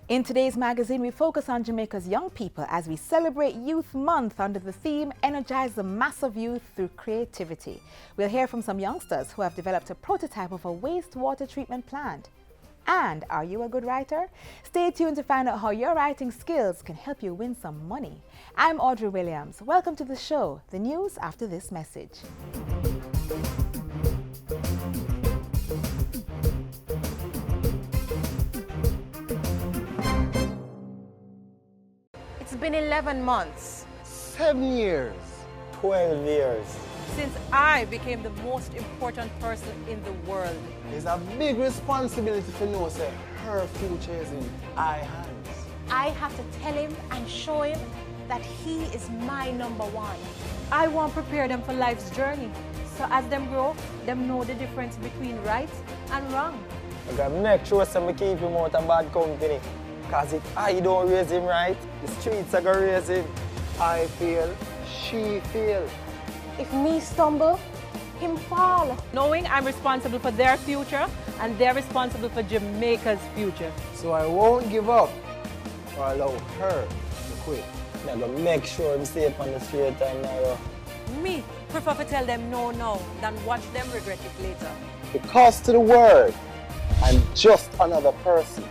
In today's magazine, we focus on Jamaica's young people as we celebrate Youth Month under the theme, Energize the Massive Youth Through Creativity. We'll hear from some youngsters who have developed a prototype of a wastewater treatment plant. And are you a good writer? Stay tuned to find out how your writing skills can help you win some money. I'm Audrey Williams. Welcome to the show. The news after this message. It's been 11 months. 7 years. 12 years. Since I became the most important person in the world. It's a big responsibility to know that her future is in our hands. I have to tell him and show him that he is my number one. I want to prepare them for life's journey. So as them grow, them know the difference between right and wrong. I gotta make sure some keep him out of bad company. Cause if I don't raise him right, the streets are gonna raise him. I feel, she feel. If me stumble, him fall. Knowing I'm responsible for their future and they're responsible for Jamaica's future. So I won't give up or allow her to quit. I gotta make sure I'm safe on the straight and narrow. Me prefer to tell them no now than watch them regret it later. Because to the world, I'm just another person.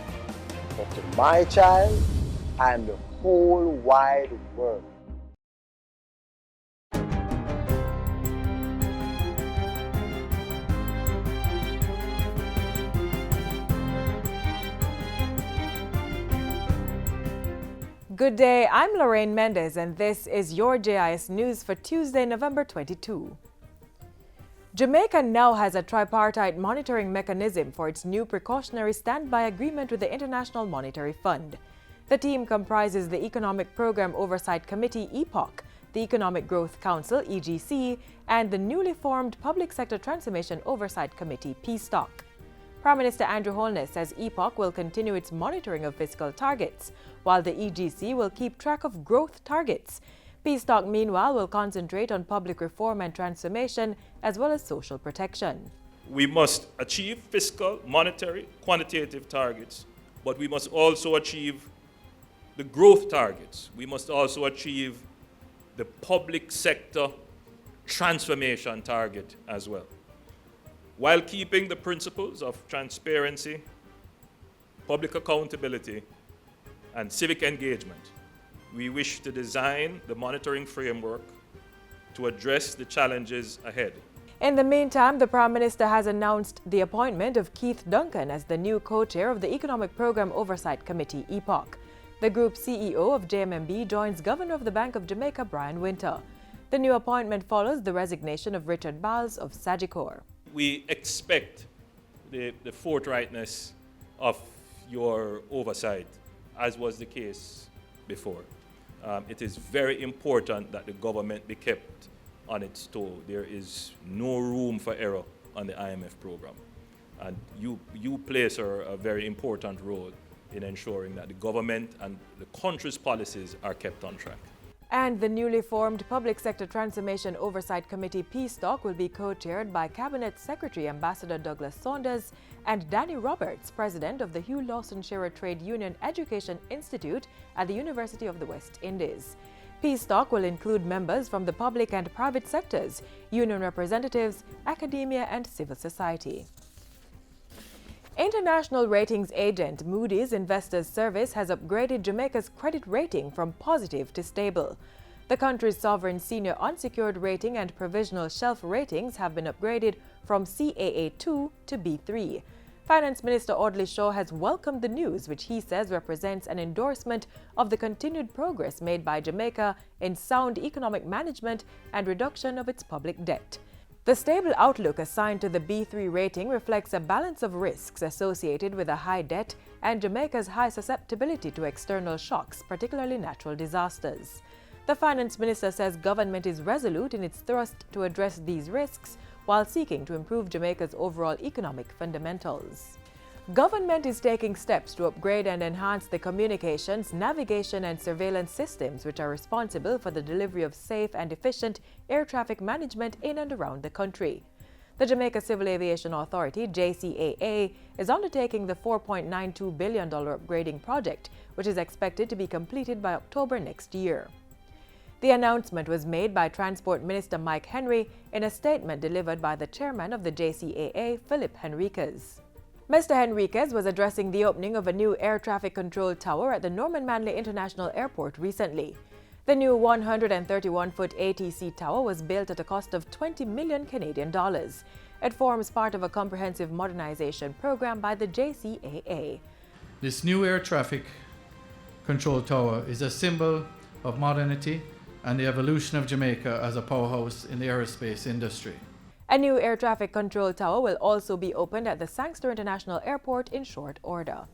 But to my child, I'm the whole wide world. Good day, I'm Lorraine Mendez and this is your JIS News for Tuesday, November 22. Jamaica now has a tripartite monitoring mechanism for its new precautionary standby agreement with the International Monetary Fund. The team comprises the Economic Program Oversight Committee, EPOC, the Economic Growth Council, EGC, and the newly formed Public Sector Transformation Oversight Committee, PSTOC. Prime Minister Andrew Holness says EPOC will continue its monitoring of fiscal targets, while the EGC will keep track of growth targets. PSTOC, meanwhile, will concentrate on public reform and transformation, as well as social protection. We must achieve fiscal, monetary, quantitative targets, but we must also achieve the growth targets. We must also achieve the public sector transformation target as well, while keeping the principles of transparency, public accountability, and civic engagement. We wish to design the monitoring framework to address the challenges ahead. In the meantime, the Prime Minister has announced the appointment of Keith Duncan as the new co-chair of the Economic Program Oversight Committee, EPOC. The group CEO of JMMB joins Governor of the Bank of Jamaica, Brian Winter. The new appointment follows the resignation of Richard Bals of Sagicor. We expect the forthrightness of your oversight, as was the case before. It is very important that the government be kept on its toe. There is no room for error on the IMF program. And you place a very important role in ensuring that the government and the country's policies are kept on track. And the newly formed Public Sector Transformation Oversight Committee, PSTOC, will be co-chaired by Cabinet Secretary Ambassador Douglas Saunders and Danny Roberts, President of the Hugh Lawson Shearer Trade Union Education Institute at the University of the West Indies. PSTOC will include members from the public and private sectors, union representatives, academia, and civil society. International ratings agent Moody's Investors Service has upgraded Jamaica's credit rating from positive to stable. The country's sovereign senior unsecured rating and provisional shelf ratings have been upgraded from CAA2 to B3. Finance Minister Audley Shaw has welcomed the news, which he says represents an endorsement of the continued progress made by Jamaica in sound economic management and reduction of its public debt. The stable outlook assigned to the B3 rating reflects a balance of risks associated with a high debt and Jamaica's high susceptibility to external shocks, particularly natural disasters. The Finance Minister says government is resolute in its thrust to address these risks while seeking to improve Jamaica's overall economic fundamentals. Government is taking steps to upgrade and enhance the communications, navigation and surveillance systems which are responsible for the delivery of safe and efficient air traffic management in and around the country. The Jamaica Civil Aviation Authority, JCAA, is undertaking the $4.92 billion upgrading project, which is expected to be completed by October next year. The announcement was made by Transport Minister Mike Henry in a statement delivered by the chairman of the JCAA, Philip Henriquez. Mr. Henriquez was addressing the opening of a new air traffic control tower at the Norman Manley International Airport recently. The new 131-foot ATC tower was built at a cost of 20 million Canadian dollars. It forms part of a comprehensive modernization program by the JCAA. This new air traffic control tower is a symbol of modernity and the evolution of Jamaica as a powerhouse in the aerospace industry. A new air traffic control tower will also be opened at the Sangster International Airport in short order.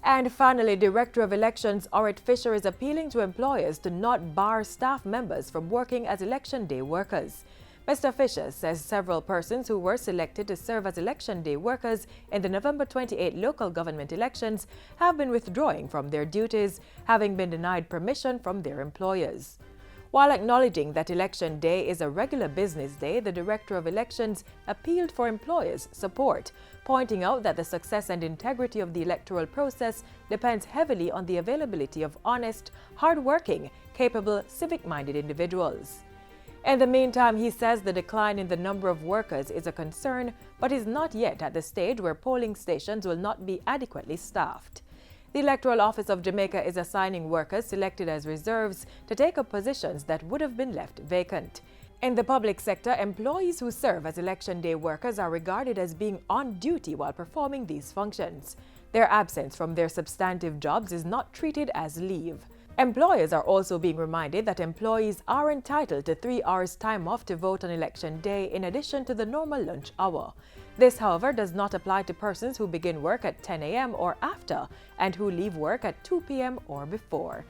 And finally, Director of Elections Orrit Fisher is appealing to employers to not bar staff members from working as election day workers. Mr. Fisher says several persons who were selected to serve as election day workers in the November 28 local government elections have been withdrawing from their duties, having been denied permission from their employers. While acknowledging that Election Day is a regular business day, the Director of Elections appealed for employers' support, pointing out that the success and integrity of the electoral process depends heavily on the availability of honest, hard-working, capable, civic-minded individuals. In the meantime, he says the decline in the number of workers is a concern, but is not yet at the stage where polling stations will not be adequately staffed. The Electoral Office of Jamaica is assigning workers selected as reserves to take up positions that would have been left vacant. In the public sector, employees who serve as election day workers are regarded as being on duty while performing these functions. Their absence from their substantive jobs is not treated as leave. Employers are also being reminded that employees are entitled to 3 hours time off to vote on election day in addition to the normal lunch hour. This, however, does not apply to persons who begin work at 10 a.m. or after and who leave work at 2 p.m. or before.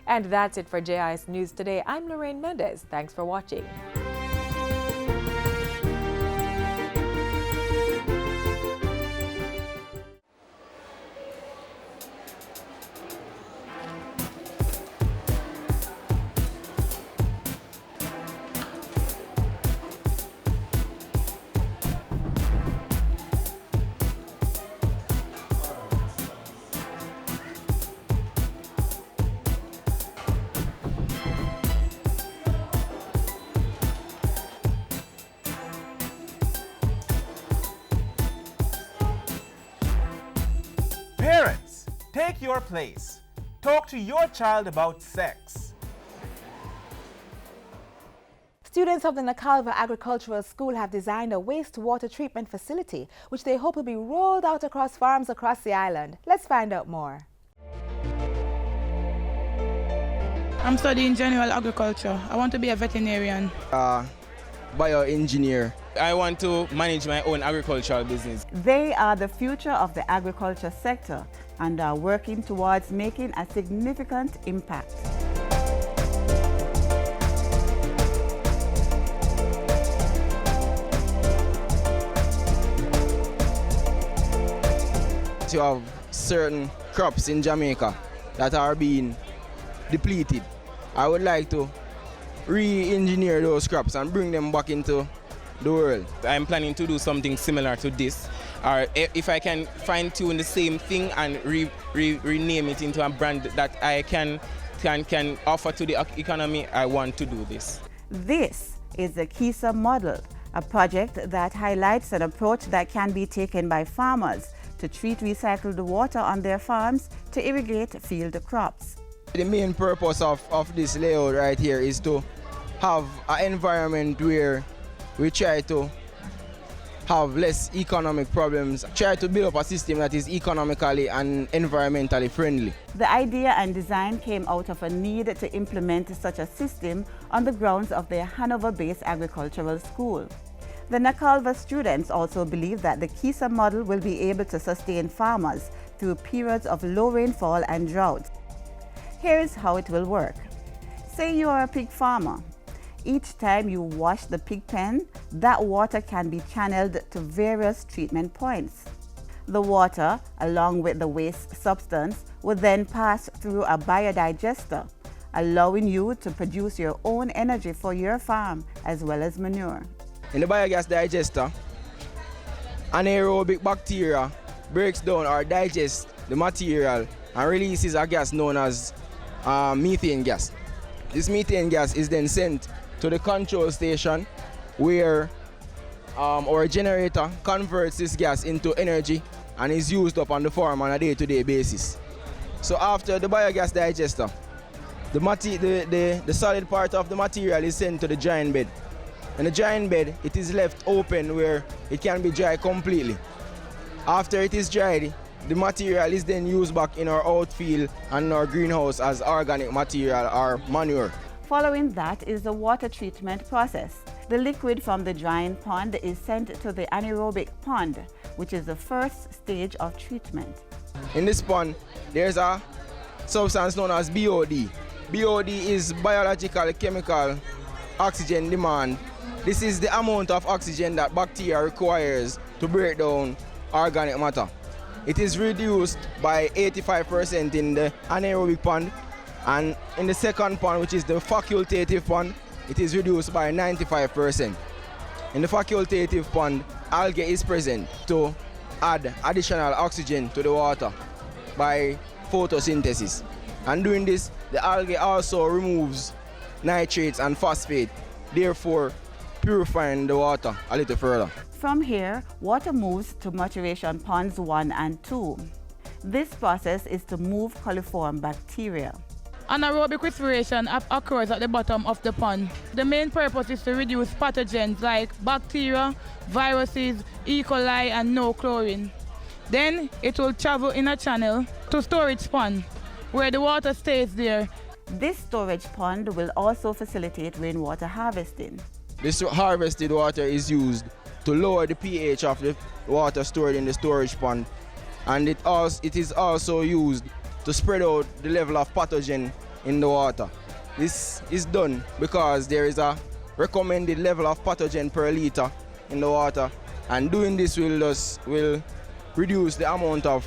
And that's it for JIS News Today. I'm Lorraine Mendez. Thanks for watching. Parents, take your place. Talk to your child about sex. Students of the Nakalva Agricultural School have designed a wastewater treatment facility, which they hope will be rolled out across farms across the island. Let's find out more. I'm studying general agriculture. I want to be a veterinarian. Bioengineer. I want to manage my own agricultural business. They are the future of the agriculture sector and are working towards making a significant impact. You have certain crops in Jamaica that are being depleted. I would like to re-engineer those crops and bring them back into the world. I'm planning to do something similar to this, or if I can fine-tune the same thing and rename it into a brand that I can offer to the economy, I want to do this. This is the KISA model, a project that highlights an approach that can be taken by farmers to treat recycled water on their farms to irrigate field crops. The main purpose of this layout right here is to have an environment where we try to have less economic problems, try to build up a system that is economically and environmentally friendly. The idea and design came out of a need to implement such a system on the grounds of their Hanover-based agricultural school. The Nakalva students also believe that the KISA model will be able to sustain farmers through periods of low rainfall and drought. Here is how it will work. Say you are a pig farmer. Each time you wash the pig pen, that water can be channeled to various treatment points. The water, along with the waste substance, would then pass through a biodigester, allowing you to produce your own energy for your farm as well as manure. In the biogas digester, anaerobic bacteria breaks down or digests the material and releases a gas known as methane gas. This methane gas is then sent to the control station where our generator converts this gas into energy and is used up on the farm on a day-to-day basis. So after the biogas digester, the solid part of the material is sent to the drying bed. In the drying bed, it is left open where it can be dried completely. After it is dried, the material is then used back in our outfield and our greenhouse as organic material or manure. Following that is the water treatment process. The liquid from the drying pond is sent to the anaerobic pond, which is the first stage of treatment. In this pond, there's a substance known as BOD. BOD is biological chemical oxygen demand. This is the amount of oxygen that bacteria requires to break down organic matter. It is reduced by 85% in the anaerobic pond, and in the second pond, which is the facultative pond, it is reduced by 95%. In the facultative pond, algae is present to add additional oxygen to the water by photosynthesis. And doing this, the algae also removes nitrates and phosphate, therefore purifying the water a little further. From here, water moves to maturation ponds 1 and 2. This process is to move coliform bacteria. Anaerobic respiration occurs at the bottom of the pond. The main purpose is to reduce pathogens like bacteria, viruses, E. coli, and no chlorine. Then it will travel in a channel to storage pond, where the water stays there. This storage pond will also facilitate rainwater harvesting. This harvested water is used to lower the pH of the water stored in the storage pond, and it is also used to spread out the level of pathogen in the water. This is done because there is a recommended level of pathogen per liter in the water, and doing this will reduce the amount of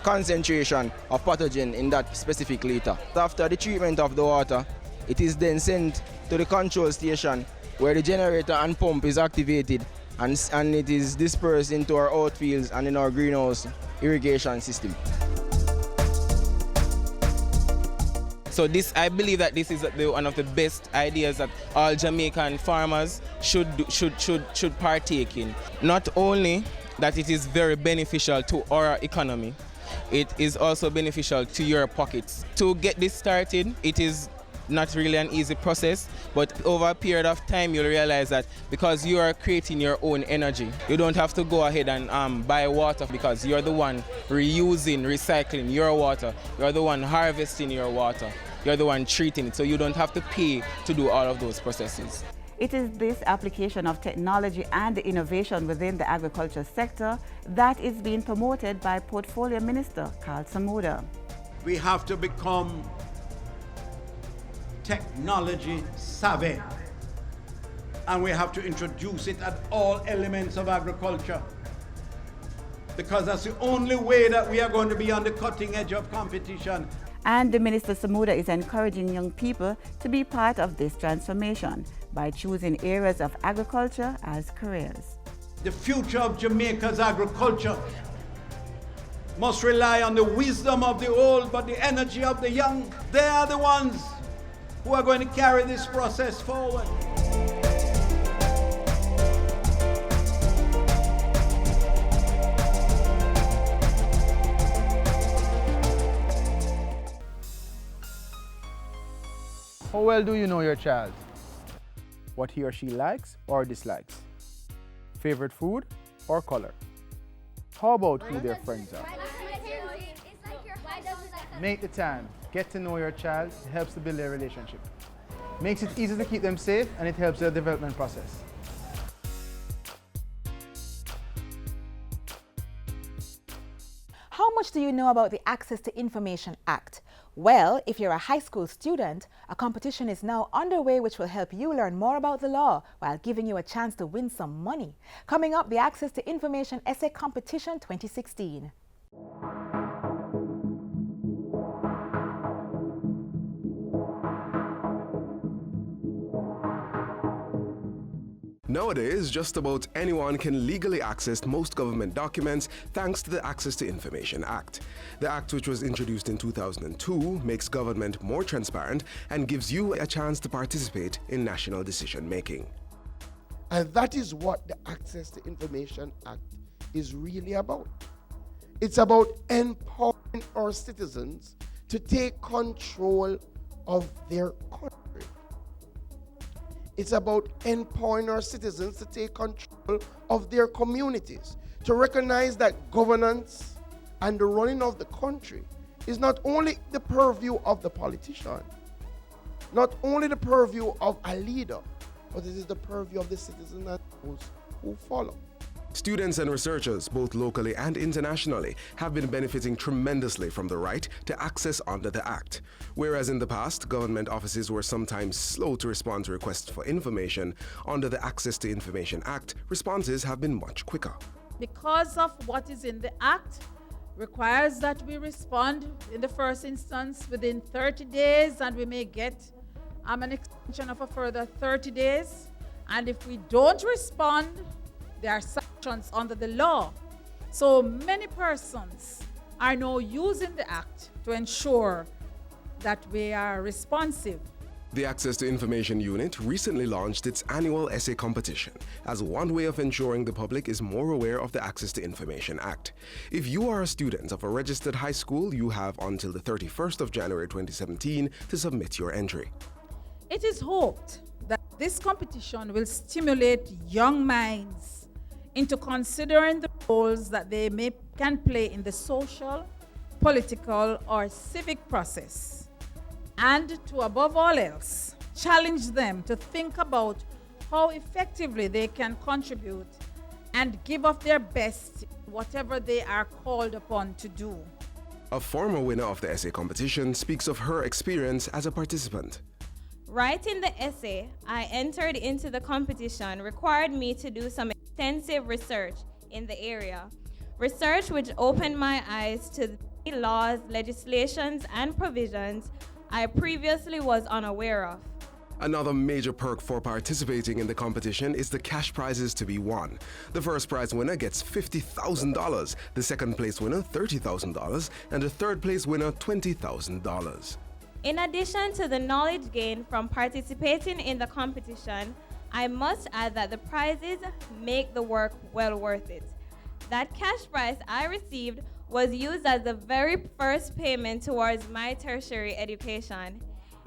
concentration of pathogen in that specific liter. After the treatment of the water, it is then sent to the control station where the generator and pump is activated, and it is dispersed into our outfields and in our greenhouse irrigation system. So I believe that this is one of the best ideas that all Jamaican farmers should partake in. Not only that it is very beneficial to our economy, it is also beneficial to your pockets. To get this started, it is not really an easy process, but over a period of time you'll realize that because you are creating your own energy, you don't have to go ahead and buy water, because you're the one reusing, recycling your water, you're the one harvesting your water, you're the one treating it, so you don't have to pay to do all of those processes. It is this application of technology and innovation within the agriculture sector that is being promoted by Portfolio Minister Caenwood. We have to become technology savvy, and we have to introduce it at all elements of agriculture, because that's the only way that we are going to be on the cutting edge of competition. And the Minister Caenwood is encouraging young people to be part of this transformation by choosing areas of agriculture as careers. The future of Jamaica's agriculture must rely on the wisdom of the old, but the energy of the young. They are the ones who are going to carry this process forward. How well do you know your child? What he or she likes or dislikes? Favorite food or color? How about who their friends are? Make the time. Get to know your child. It helps to build their relationship. Makes it easy to keep them safe, and it helps their development process. How much do you know about the Access to Information Act? Well, if you're a high school student, a competition is now underway which will help you learn more about the law while giving you a chance to win some money. Coming up, the Access to Information Essay Competition 2016. Nowadays, just about anyone can legally access most government documents thanks to the Access to Information Act. The Act, which was introduced in 2002, makes government more transparent and gives you a chance to participate in national decision-making. And that is what the Access to Information Act is really about. It's about empowering our citizens to take control of their country. It's about empowering our citizens to take control of their communities, to recognize that governance and the running of the country is not only the purview of the politician, not only the purview of a leader, but it is the purview of the citizens and those who follow. Students and researchers, both locally and internationally, have been benefiting tremendously from the right to access under the Act. Whereas in the past, government offices were sometimes slow to respond to requests for information, under the Access to Information Act, responses have been much quicker. Because of what is in the Act, requires that we respond in the first instance within 30 days, and we may get an extension of a further 30 days. And if we don't respond, there are sanctions under the law. So many persons are now using the Act to ensure that we are responsive. The Access to Information Unit recently launched its annual essay competition as one way of ensuring the public is more aware of the Access to Information Act. If you are a student of a registered high school, you have until the 31st of January 2017 to submit your entry. It is hoped that this competition will stimulate young minds into considering the roles that they can play in the social, political, or civic process, and to, above all else, challenge them to think about how effectively they can contribute and give of their best whatever they are called upon to do. A former winner of the essay competition speaks of her experience as a participant. Writing the essay I entered into the competition required me to do some extensive research in the area. Research which opened my eyes to the laws, legislations, and provisions I previously was unaware of. Another major perk for participating in the competition is the cash prizes to be won. The first prize winner gets $50,000, the second place winner $30,000, and the third place winner $20,000. In addition to the knowledge gained from participating in the competition, I must add that the prizes make the work well worth it. That cash prize I received was used as the very first payment towards my tertiary education.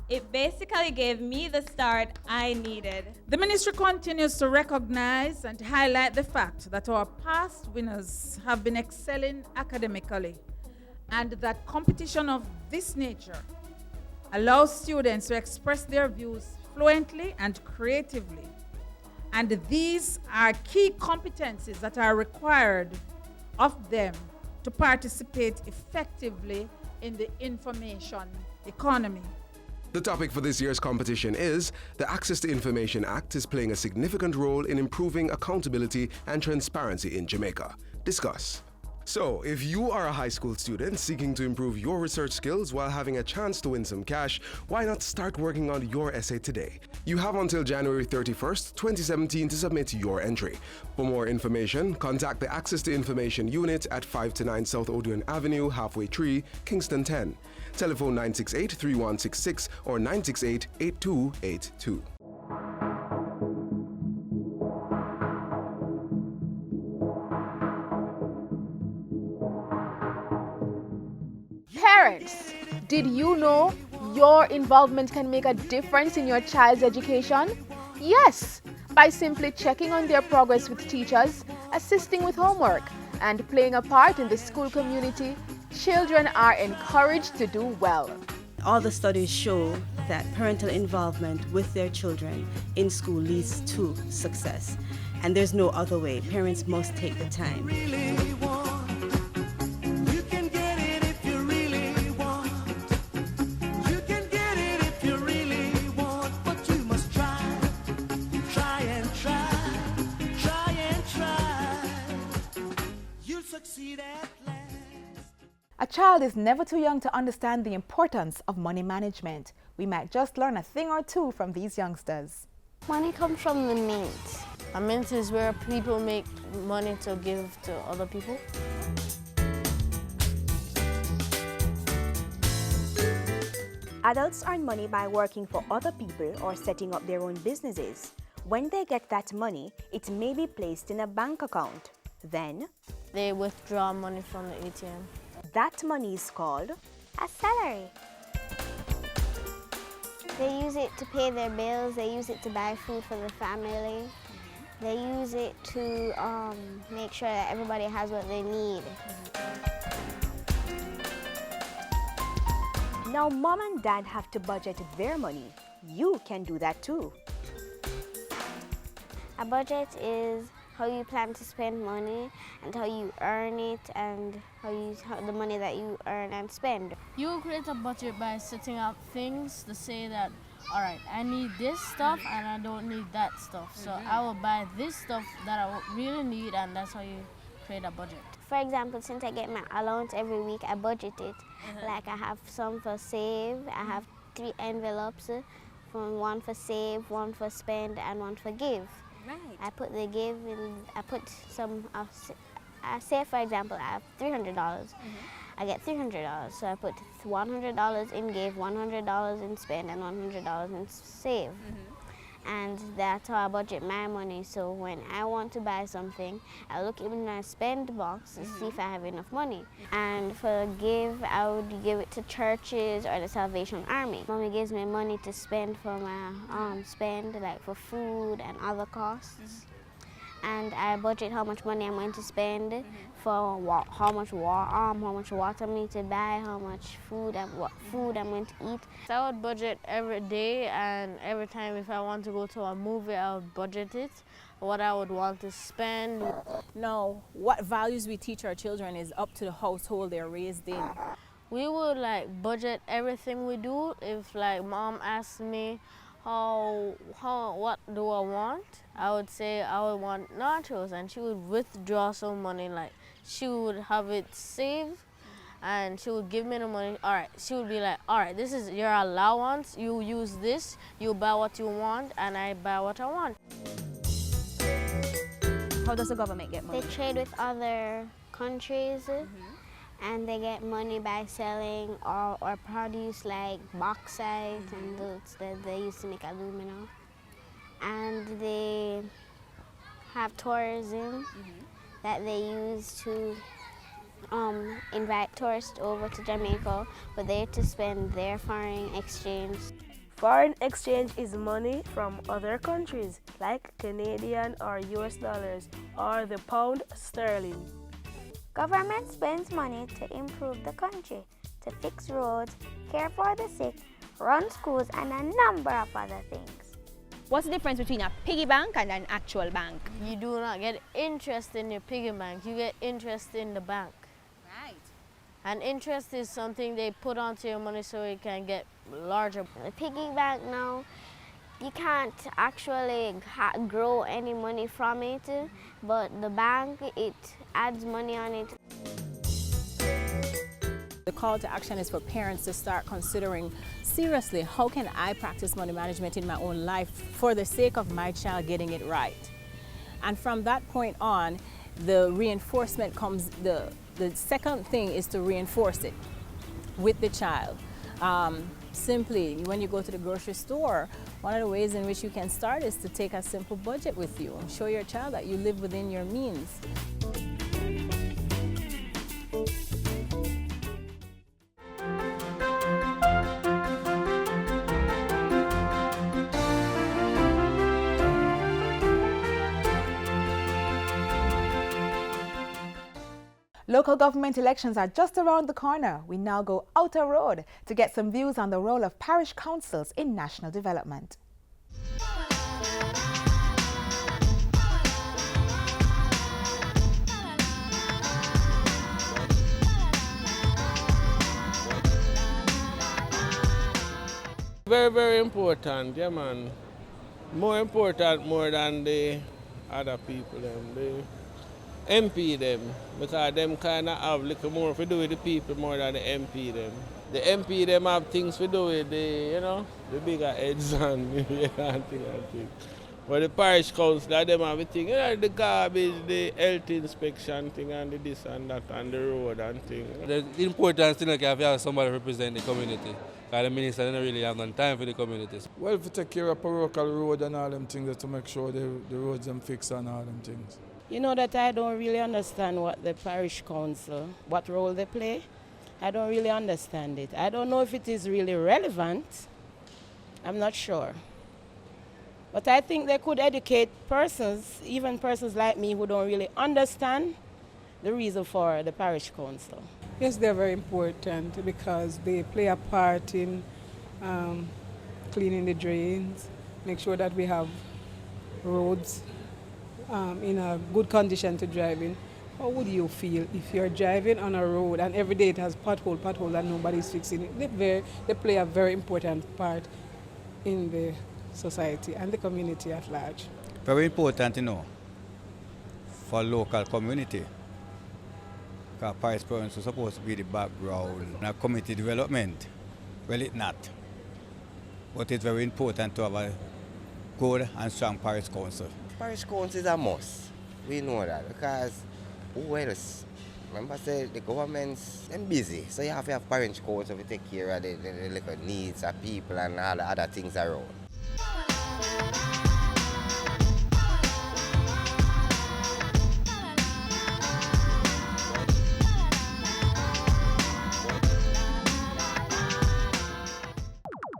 It basically gave me the start I needed. The ministry continues to recognize and highlight the fact that our past winners have been excelling academically, and that competition of this nature allows students to express their views fluently and creatively. And these are key competencies that are required of them to participate effectively in the information economy. The topic for this year's competition is the Access to Information Act is playing a significant role in improving accountability and transparency in Jamaica. Discuss. So, if you are a high school student seeking to improve your research skills while having a chance to win some cash, why not start working on your essay today? You have until January 31st, 2017 to submit your entry. For more information, contact the Access to Information Unit at 5 to 9 South Odeon Avenue, Halfway Tree, Kingston 10. Telephone 968-3166 or 968-8282. Parents, did you know your involvement can make a difference in your child's education? Yes, by simply checking on their progress with teachers, assisting with homework, and playing a part in the school community, children are encouraged to do well. All the studies show that parental involvement with their children in school leads to success. And there's no other way. Parents must take the time. A child is never too young to understand the importance of money management. We might just learn a thing or two from these youngsters. Money comes from the mint. A mint is where people make money to give to other people. Adults earn money by working for other people or setting up their own businesses. When they get that money, it may be placed in a bank account. Then, they withdraw money from the ATM. That money is called a salary. They use it to pay their bills, they use it to buy food for the family. They use it to make sure that everybody has what they need. Now mom and dad have to budget their money. You can do that too. A budget is how you plan to spend money and how you earn it and how the money that you earn and spend. You create a budget by setting up things to say that, all right, I need this stuff and I don't need that stuff. So I will buy this stuff that I really need, and that's how you create a budget. For example, since I get my allowance every week, I budget it. Like I have some for save, I have 3 envelopes, one for save, one for spend, and one for give. Right. I put the give in, I put some, say for example, I have $300. I get $300, so I put $100 in give, $100 in spend, and $100 in save. And that's how I budget my money. So when I want to buy something, I look in my spend box to see if I have enough money. And for give, I would give it to churches or the Salvation Army. Mommy gives me money to spend for my spend, like for food and other costs. And I budget how much money I'm going to spend for how much water I need to buy, how much food I'm going to eat. So I would budget every day, and every time if I want to go to a movie, I would budget it, what I would want to spend. Now, what values we teach our children is up to the household they're raised in. We would budget everything we do. If mom asks me, what do I want? I would say I would want nachos, and she would withdraw some money. She would have it saved, and she would give me the money. All right, she would be like, all right, this is your allowance. You use this. You buy what you want, and I buy what I want. How does the government get money? They trade with other countries. And they get money by selling or produce like bauxite and those that they used to make aluminum. And they have tourism that they use to invite tourists over to Jamaica, but they're to spend their foreign exchange. Foreign exchange is money from other countries like Canadian or US dollars or the pound sterling. Government spends money to improve the country, to fix roads, care for the sick, run schools, and a number of other things. What's the difference between a piggy bank and an actual bank? You do not get interest in your piggy bank, you get interest in the bank. Right. And interest is something they put onto your money so it can get larger. The piggy bank now, you can't actually grow any money from it, but the bank, it adds money on it. The call to action is for parents to start considering seriously, how can I practice money management in my own life for the sake of my child getting it right? And from that point on, the reinforcement comes, the second thing is to reinforce it with the child. Simply, when you go to the grocery store, one of the ways in which you can start is to take a simple budget with you and show your child that you live within your means. Local government elections are just around the corner. We now go outer road to get some views on the role of parish councils in national development. Very, very important, yeah man. More important more than the other people, the MP them, because them kind of have little more to do with the people more than the MP them. The MP them have things to do with the, the bigger heads and things. But the parish council, them have a thing, the garbage, the health inspection thing, and the this and that, and the road and thing. The important thing is to have somebody represent the community. Because the minister doesn't really have no time for the communities. Well, to take care of parochial road and all them things, to make sure the roads them fixed and all them things. You know that I don't really understand what the parish council, what role they play. I don't really understand it. I don't know if it is really relevant. I'm not sure. But I think they could educate persons, even persons like me who don't really understand the reason for the parish council. Yes, they're very important because they play a part in cleaning the drains, make sure that we have roads in a good condition to drive in. How would you feel if you're driving on a road and every day it has pothole and nobody's fixing it? They play a very important part in the society and the community at large. Very important, for local community. Because parish parents are supposed to be the background of community development. Well, it's not. But it's very important to have a good and strong parish council. Parish council is a must. We know that because who else? Remember, I said the government's busy, so you have to have parish council to take care of the little needs of people and all the other things around.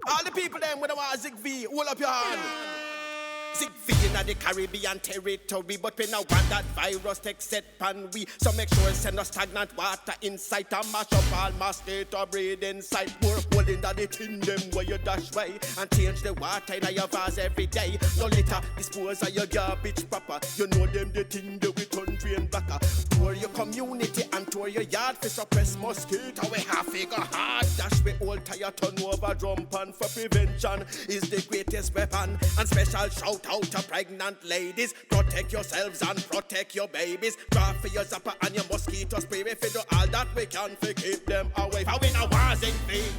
All the people them with a Zig V, hold up your hand. Zig V in the Caribbean territory, but we now want that virus take set pan we. So make sure send us stagnant water inside and mash up all mosquito breed inside. More hole in the tin them where you dash way and change the water in your vase every day. No litter, dispose of your garbage proper. You know them the thing that we turn drain backer. Tour your community and tour your yard for suppress mosquito. We have figure hard dash we all tire turn over drum pan for prevention is the greatest weapon. And special shout out to pregnant ladies. Protect yourselves and protect your babies. Draw for your zapper and your mosquito spray. If we do all that we can to keep them away. How we now was in vain.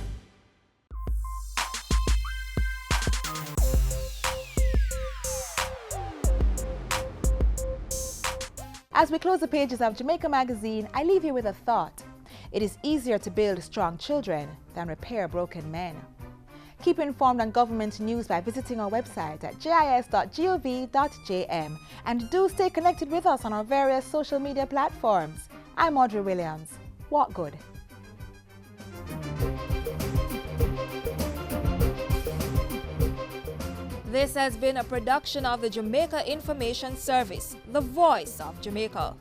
As we close the pages of Jamaica Magazine, I leave you with a thought. It is easier to build strong children than repair broken men. Keep informed on government news by visiting our website at jis.gov.jm and do stay connected with us on our various social media platforms. I'm Audrey Williams. Walk good. This has been a production of the Jamaica Information Service, the voice of Jamaica.